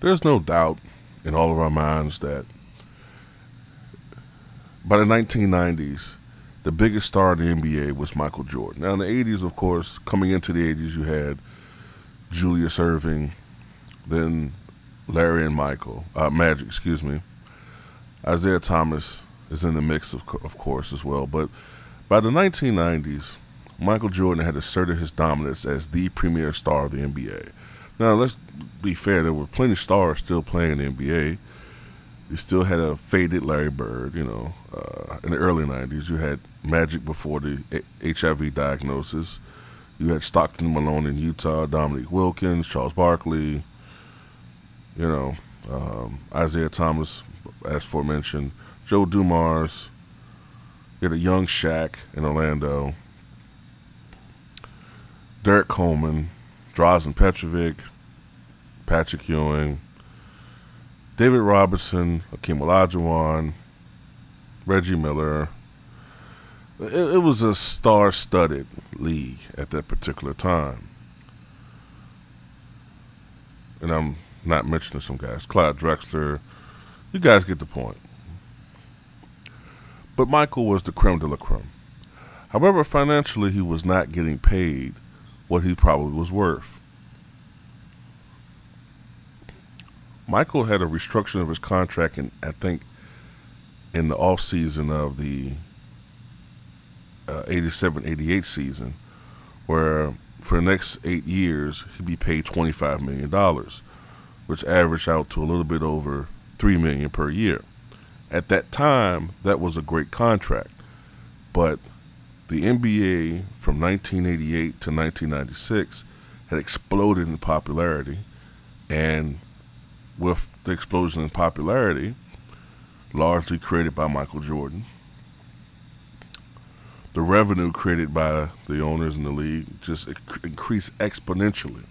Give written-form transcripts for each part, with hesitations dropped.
There's no doubt in all of our minds that by the 1990s, the biggest star in the NBA was Michael Jordan. Now, in the 80s, of course, coming into the 80s, you had Julius Erving, then Larry and Magic, excuse me. Isaiah Thomas is in the mix, of course, as well. But by the 1990s, Michael Jordan had asserted his dominance as the premier star of the NBA. Now, let's be fair. There were plenty of stars still playing in the NBA. You still had a faded Larry Bird, in the early 90s. You had Magic before the HIV diagnosis. You had Stockton Malone in Utah, Dominique Wilkins, Charles Barkley, Isaiah Thomas, as aforementioned, Joe Dumars. You had a young Shaq in Orlando, Derek Coleman, Drazen Petrovic, Patrick Ewing, David Robinson, Akeem Olajuwon, Reggie Miller. It was a star-studded league at that particular time. And I'm not mentioning some guys. Clyde Drexler. You guys get the point. But Michael was the creme de la creme. However, financially, he was not getting paid what he probably was worth. Michael had a restructuring of his contract, I think, in the offseason of the 87-88 season, where for the next 8 years, he'd be paid $25 million, which averaged out to a little bit over $3 million per year. At that time, that was a great contract, but the NBA from 1988 to 1996 had exploded in popularity, and with the explosion in popularity, largely created by Michael Jordan, the revenue created by the owners in the league just increased exponentially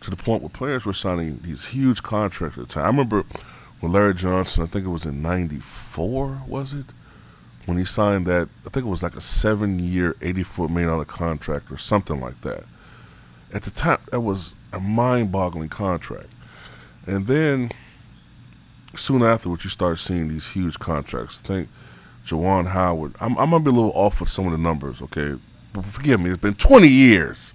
to the point where players were signing these huge contracts at the time. I remember when Larry Johnson, I think it was in 94, was it? When he signed that, I think it was like a 7-year, $84 million contract or something like that. At the time, that was a mind-boggling contract. And then, soon afterwards, you start seeing these huge contracts. I think Juwan Howard, I'm going to be a little off with some of the numbers, okay? But forgive me, it's been 20 years.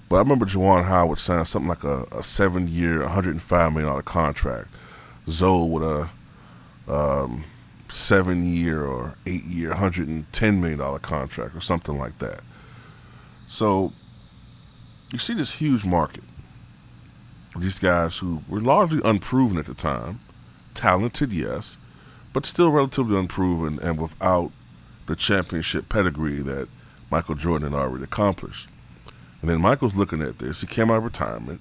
But I remember Juwan Howard signed something like a 7-year, $105 million contract. Zoe with a 7-year or 8-year, $110 million contract or something like that. So you see this huge market. These guys who were largely unproven at the time, talented, yes, but still relatively unproven and without the championship pedigree that Michael Jordan had already accomplished. And then Michael's looking at this. He came out of retirement,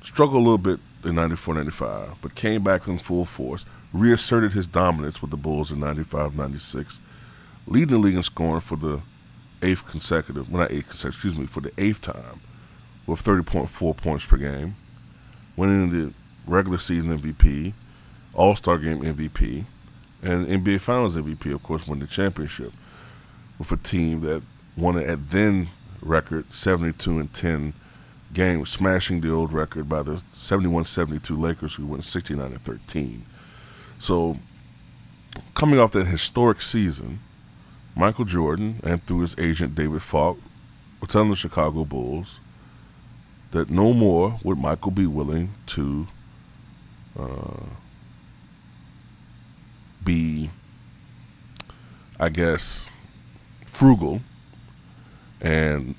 struggled a little bit in 94, 95, but came back in full force, reasserted his dominance with the Bulls in 95, 96, leading the league in scoring for the for the eighth time, with 30.4 points per game, winning the regular season MVP, All-Star Game MVP, and NBA Finals MVP, of course, won the championship with a team that won it at then record 72-10 games, smashing the old record by the 71-72 Lakers, who went 69-13. So, coming off that historic season, Michael Jordan, and through his agent David Falk, were telling the Chicago Bulls that no more would Michael be willing to be, I guess, frugal and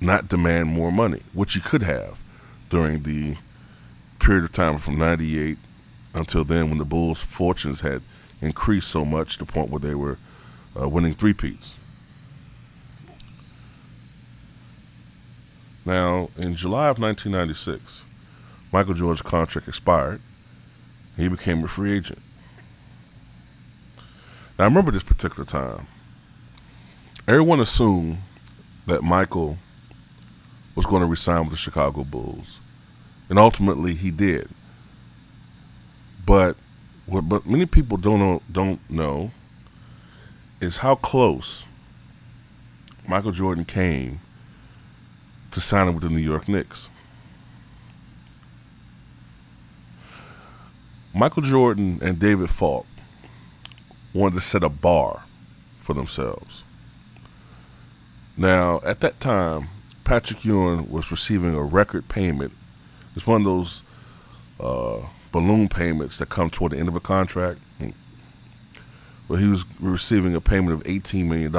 not demand more money, which he could have during the period of time from 98 until then, when the Bulls' fortunes had increased so much to the point where they were winning three-peats. Now, in July of 1996, Michael Jordan's contract expired, and he became a free agent. Now, I remember this particular time. Everyone assumed that Michael was going to resign with the Chicago Bulls, and ultimately he did. But what many people don't know is how close Michael Jordan came to signing with the New York Knicks. Michael Jordan and David Falk wanted to set a bar for themselves. Now, at that time, Patrick Ewing was receiving a record payment. It's one of those balloon payments that come toward the end of a contract. Well, he was receiving a payment of $18 million.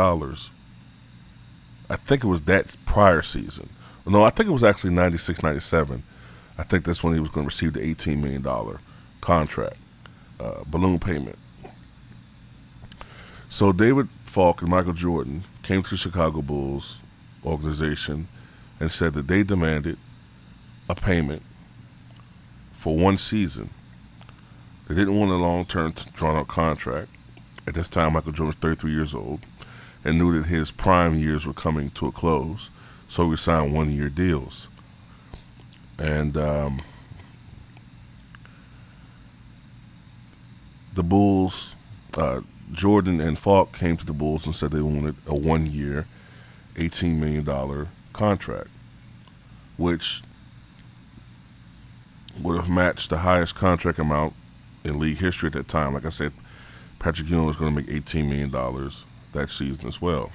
I think it was that prior season. No, I think it was actually 96, 97. I think that's when he was going to receive the $18 million contract, balloon payment. So David Falk and Michael Jordan came to the Chicago Bulls organization and said that they demanded a payment for one season. They didn't want a long-term drawn-out contract. At this time, Michael Jordan was 33 years old and knew that his prime years were coming to a close, so he signed one-year deals. And the Bulls, Jordan and Falk came to the Bulls and said they wanted a one-year, $18 million contract, which would have matched the highest contract amount in league history at that time. Like I said, Patrick Ewing was going to make $18 million that season as well.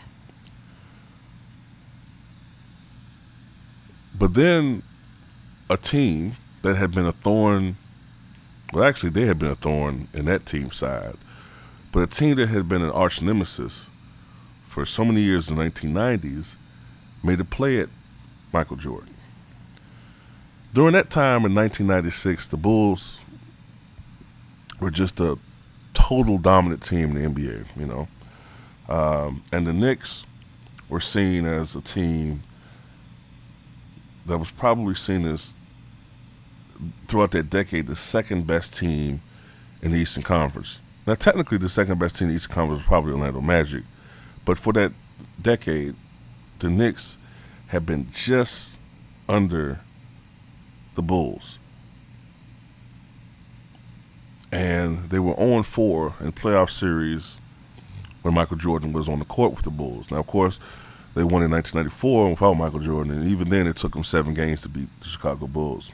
But then a team that had been a thorn, well, actually, they had been a thorn in that team's side, but a team that had been an arch nemesis for so many years in the 1990s made a play at Michael Jordan. During that time in 1996, the Bulls were just a total dominant team in the NBA, you know. And the Knicks were seen as a team that was probably seen as, throughout that decade, the second best team in the Eastern Conference. Now, technically, the second best team in the Eastern Conference was probably Orlando Magic, but for that decade, the Knicks had been just under the Bulls. And they were 0-4 in playoff series when Michael Jordan was on the court with the Bulls. Now, of course, they won in 1994 without Michael Jordan, and even then it took them 7 games to beat the Chicago Bulls.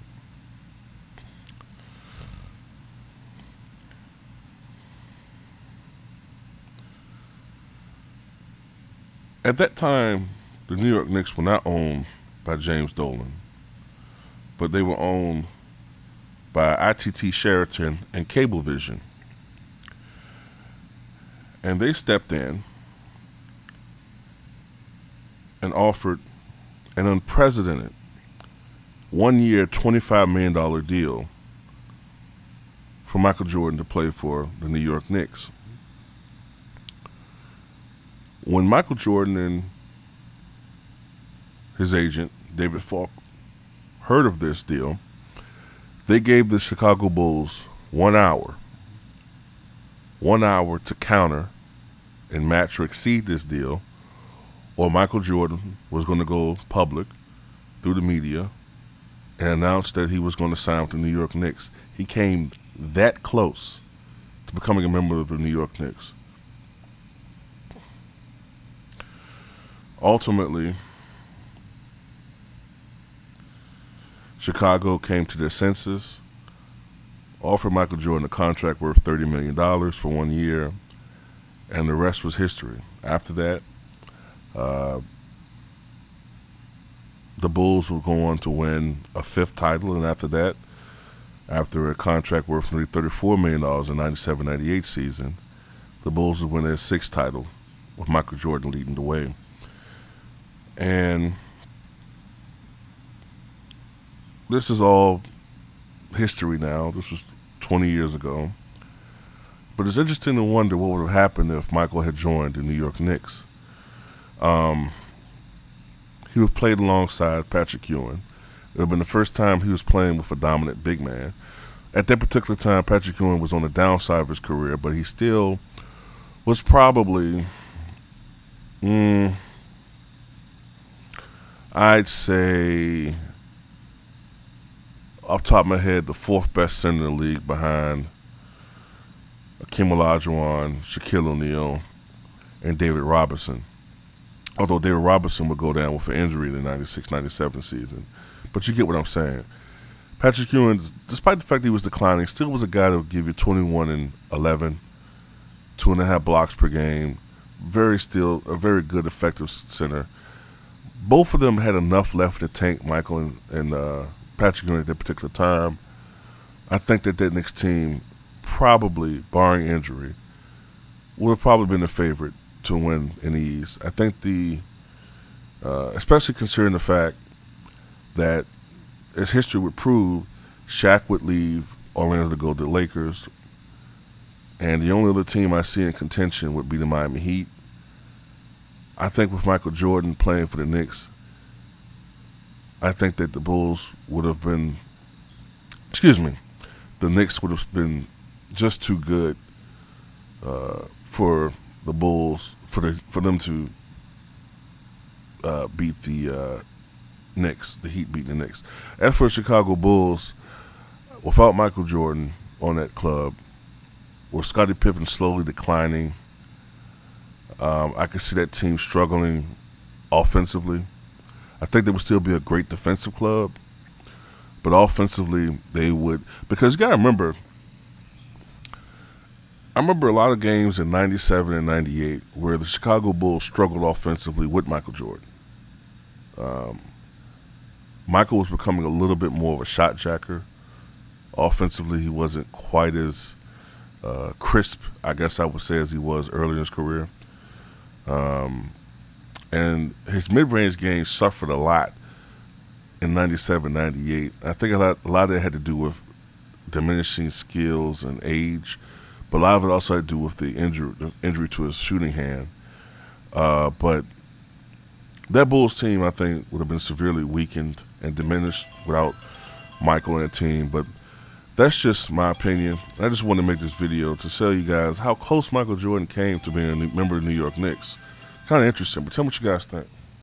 At that time, the New York Knicks were not owned by James Dolan, but they were owned by ITT Sheraton and Cablevision. And they stepped in and offered an unprecedented one-year, $25 million deal for Michael Jordan to play for the New York Knicks. When Michael Jordan and his agent, David Falk, heard of this deal, they gave the Chicago Bulls 1 hour. 1 hour to counter and match or exceed this deal, or Michael Jordan was going to go public through the media and announce that he was going to sign with the New York Knicks. He came that close to becoming a member of the New York Knicks. Ultimately, Chicago came to their senses, offered Michael Jordan a contract worth $30 million for 1 year, and the rest was history. After that, the Bulls would go on to win a 5th title, and after that, after a contract worth nearly $34 million in the 97-98 season, the Bulls would win their 6th title, with Michael Jordan leading the way. And this is all history now. This was 20 years ago. But it's interesting to wonder what would have happened if Michael had joined the New York Knicks. He was played alongside Patrick Ewing. It would have been the first time he was playing with a dominant big man. At that particular time, Patrick Ewing was on the downside of his career, but he still was probably, I'd say, off the top of my head, the 4th best center in the league behind Akeem Olajuwon, Shaquille O'Neal, and David Robinson. Although David Robinson would go down with an injury in the 96-97 season. But you get what I'm saying. Patrick Ewing, despite the fact that he was declining, still was a guy that would give you 21 and 11, 2.5 blocks per game. Still a very good, effective center. Both of them had enough left in the tank, Michael and Patrick Ewing at that particular time. I think that Knicks team, probably, barring injury, would have probably been the favorite to win in the East. I think especially considering the fact that, as history would prove, Shaq would leave Orlando to go to the Lakers, and the only other team I see in contention would be the Miami Heat. I think with Michael Jordan playing for the Knicks, I think that the Knicks would have been just too good for the Bulls, for them to beat the Knicks, the Heat beating the Knicks. As for the Chicago Bulls, without Michael Jordan on that club, with Scottie Pippen slowly declining, I could see that team struggling offensively. I think they would still be a great defensive club, but offensively they would, because you got to remember, I remember a lot of games in 97 and 98 where the Chicago Bulls struggled offensively with Michael Jordan. Michael was becoming a little bit more of a shot jacker. Offensively, he wasn't quite as crisp, I guess I would say, as he was early in his career. And his mid-range game suffered a lot in 97, 98. I think a lot of it had to do with diminishing skills and age, but a lot of it also had to do with the injury to his shooting hand. But that Bulls team, I think, would have been severely weakened and diminished without Michael and the team. But that's just my opinion. I just wanted to make this video to tell you guys how close Michael Jordan came to being a member of the New York Knicks. Kind of interesting, but tell me what you guys think.